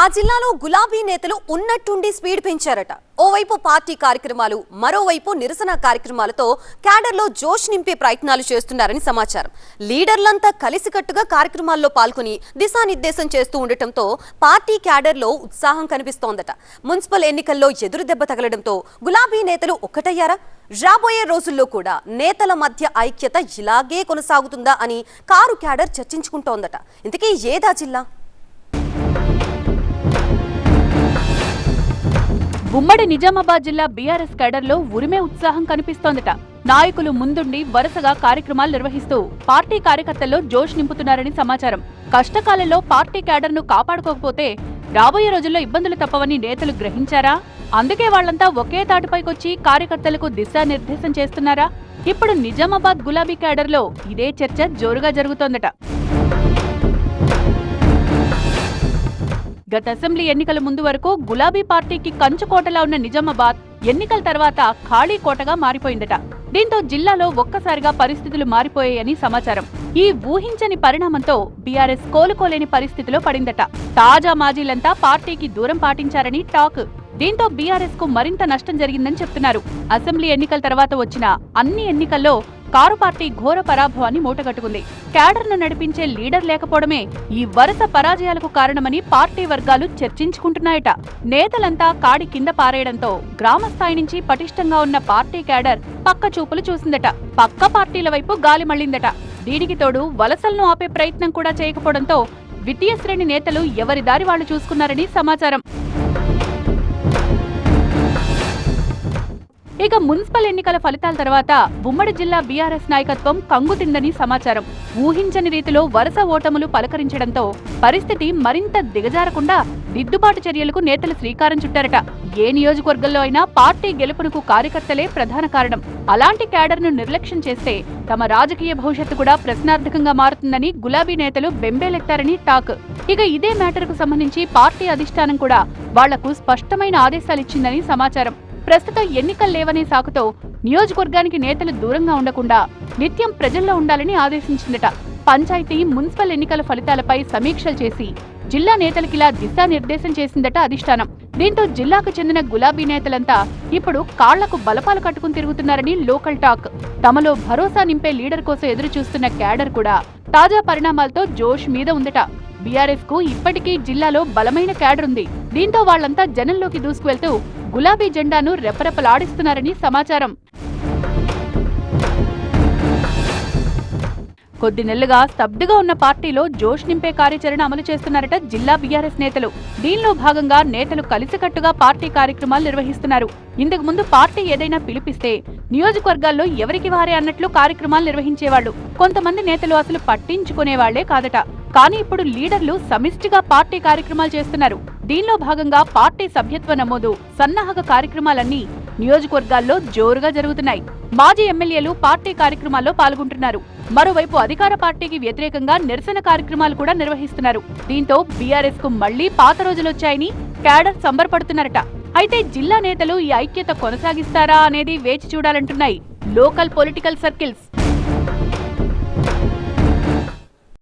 ఆ జిల్లాలో గులాబీ నేతలు ఉన్నట్టుండి స్పీడ్ పెంచారట. ఓవైపు పార్టీ కార్యక్రమాలు, మరోవైపు నిరసన కార్యక్రమాలతో క్యాడర్లో జోష్ నింపే ప్రయత్నాలు చేస్తున్నారని సమాచారం. లీడర్లంతా కలిసికట్టుగా కార్యక్రమాల్లో పాల్గొని దిశానిర్దేశం చేస్తూ ఉండటంతో పార్టీ క్యాడర్లో ఉత్సాహం కనిపిస్తోందట. మున్సిపల్ ఎన్నికల్లో ఎదురు దెబ్బ తగలడంతో గులాబీ నేతలు ఒక్కటయ్యారా? రాబోయే రోజుల్లో కూడా నేతల మధ్య ఐక్యత ఇలాగే కొనసాగుతుందా అని కారు క్యాడర్ చర్చించుకుంటోందట. ఇంతకీ ఏదా జిల్లా? ఉమ్మడి నిజామాబాద్ జిల్లా బీఆర్ఎస్ కేడర్లో ఉరిమే ఉత్సాహం కనిపిస్తోందట. నాయకులు ముందుండి వరుసగా కార్యక్రమాలు నిర్వహిస్తూ పార్టీ కార్యకర్తల్లో జోష్ నింపుతున్నారని సమాచారం. కష్టకాలంలో పార్టీ కేడర్ను కాపాడుకోకపోతే రాబోయే రోజుల్లో ఇబ్బందులు తప్పవని నేతలు గ్రహించారా? అందుకే వాళ్లంతా ఒకే తాటిపైకొచ్చి కార్యకర్తలకు దిశానిర్దేశం చేస్తున్నారా? ఇప్పుడు నిజామాబాద్ గులాబీ కేడర్లో ఇదే చర్చ జోరుగా జరుగుతోందట. గత అసెంబ్లీ ఎన్నికల ముందు వరకు గులాబీ పార్టీకి కంచుకోటలా ఉన్న నిజామాబాద్ ఎన్నికల తర్వాత ఖాళీ కోటగా మారిపోయిందట. దీంతో జిల్లాలో ఒక్కసారిగా పరిస్థితులు మారిపోయాయని సమాచారం. ఈ ఊహించని పరిణామంతో బీఆర్ఎస్ కోలుకోలేని పరిస్థితిలో పడిందట. తాజా మాజీలంతా పార్టీకి దూరం పాటించారని టాక్. దీంతో బీఆర్ఎస్ కు మరింత నష్టం జరిగిందని చెప్తున్నారు. అసెంబ్లీ ఎన్నికల తర్వాత వచ్చిన అన్ని ఎన్నికల్లో కారు పార్టీ ఘోర పరాభవాన్ని మూటగట్టుకుంది. క్యాడర్ను నడిపించే లీడర్ లేకపోవడమే ఈ వరుస పరాజయాలకు కారణమని పార్టీ వర్గాలు చర్చించుకుంటున్నాయట. నేతలంతా కాడి కింద పారేయడంతో గ్రామ స్థాయి నుంచి పటిష్టంగా ఉన్న పార్టీ క్యాడర్ పక్క చూపులు చూసిందట. పక్క పార్టీల వైపు గాలి మళ్లిందట. దీనికి తోడు వలసలను ఆపే ప్రయత్నం కూడా చేయకపోవడంతో ద్వితీయ శ్రేణి నేతలు ఎవరి దారి వాళ్లు చూసుకున్నారని సమాచారం. ఇక మున్సిపల్ ఎన్నికల ఫలితాల తర్వాత ఉమ్మడి జిల్లా బీఆర్ఎస్ నాయకత్వం కంగుతిందని సమాచారం. ఊహించని రీతిలో వరుస ఓటములు పలకరించడంతో పరిస్థితి మరింత దిగజారకుండా దిద్దుబాటు చర్యలకు నేతలు శ్రీకారం చుట్టారట. ఏ నియోజకవర్గంలో అయినా పార్టీ గెలుపునకు కార్యకర్తలే ప్రధాన కారణం. అలాంటి క్యాడర్ను నిర్లక్ష్యం చేస్తే తమ రాజకీయ భవిష్యత్తు కూడా ప్రశ్నార్థకంగా మారుతుందని గులాబీ నేతలు బెంబేలెత్తారని టాక్. ఇక ఇదే మ్యాటర్కు సంబంధించి పార్టీ అధిష్టానం కూడా వాళ్లకు స్పష్టమైన ఆదేశాలిచ్చిందని సమాచారం. ప్రస్తుతం ఎన్నికలు లేవనే సాకుతో నియోజకవర్గానికి నేతలు దూరంగా ఉండకుండా నిత్యం ప్రజల్లో ఉండాలని ఆదేశించిందట. పంచాయతీ, మున్సిపల్ ఎన్నికల ఫలితాలపై సమీక్షలు చేసి జిల్లా నేతలకిలా దిశానిర్దేశం చేసిందట అధిష్టానం. దీంతో జిల్లాకు చెందిన గులాబీ నేతలంతా ఇప్పుడు కాళ్లకు బలపాలు కట్టుకుని తిరుగుతున్నారని లోకల్ టాక్. తమలో భరోసా నింపే లీడర్ కోసం ఎదురు చూస్తున్న క్యాడర్ కూడా తాజా పరిణామాలతో జోష్ మీద ఉందట. బీఆర్ఎస్ కు ఇప్పటికీ జిల్లాలో బలమైన క్యాడర్ ఉంది. దీంతో వాళ్లంతా జనంలోకి దూసుకువెళ్తూ గులాబీ జెండాను రెపరెపలాడిస్తున్నారని సమాచారం. కొద్ది నెలలుగా స్తబ్దుగా ఉన్న పార్టీలో జోష్ నింపే కార్యాచరణ అమలు చేస్తున్నారట జిల్లా బీఆర్ఎస్ నేతలు. దీనిలో భాగంగా నేతలు కలిసికట్టుగా పార్టీ కార్యక్రమాలు నిర్వహిస్తున్నారు. ఇంతకు ముందు పార్టీ ఏదైనా పిలిపిస్తే నియోజకవర్గాల్లో ఎవరికి వారే అన్నట్లు కార్యక్రమాలు నిర్వహించేవాళ్లు. కొంతమంది నేతలు అసలు పట్టించుకునేవాళ్లే కాదట. కానీ ఇప్పుడు లీడర్లు సమిష్టిగా పార్టీ కార్యక్రమాలు చేస్తున్నారు. దీనిలో భాగంగా పార్టీ సభ్యత్వ నమోదు, సన్నాహక కార్యక్రమాలన్నీ నియోజకవర్గాల్లో జోరుగా జరుగుతున్నాయి. మాజీ ఎమ్మెల్యేలు పార్టీ కార్యక్రమాల్లో పాల్గొంటున్నారు. మరోవైపు అధికార పార్టీకి వ్యతిరేకంగా నిరసన కార్యక్రమాలు కూడా నిర్వహిస్తున్నారు. దీంతో బీఆర్ఎస్ కు మళ్లీ పాత రోజులొచ్చాయని క్యాడర్ సంబరపడుతున్నారట. అయితే జిల్లా నేతలు ఈ ఐక్యత కొనసాగిస్తారా అనేది వేచి చూడాలంటున్నాయి లోకల్ పొలిటికల్ సర్కిల్స్.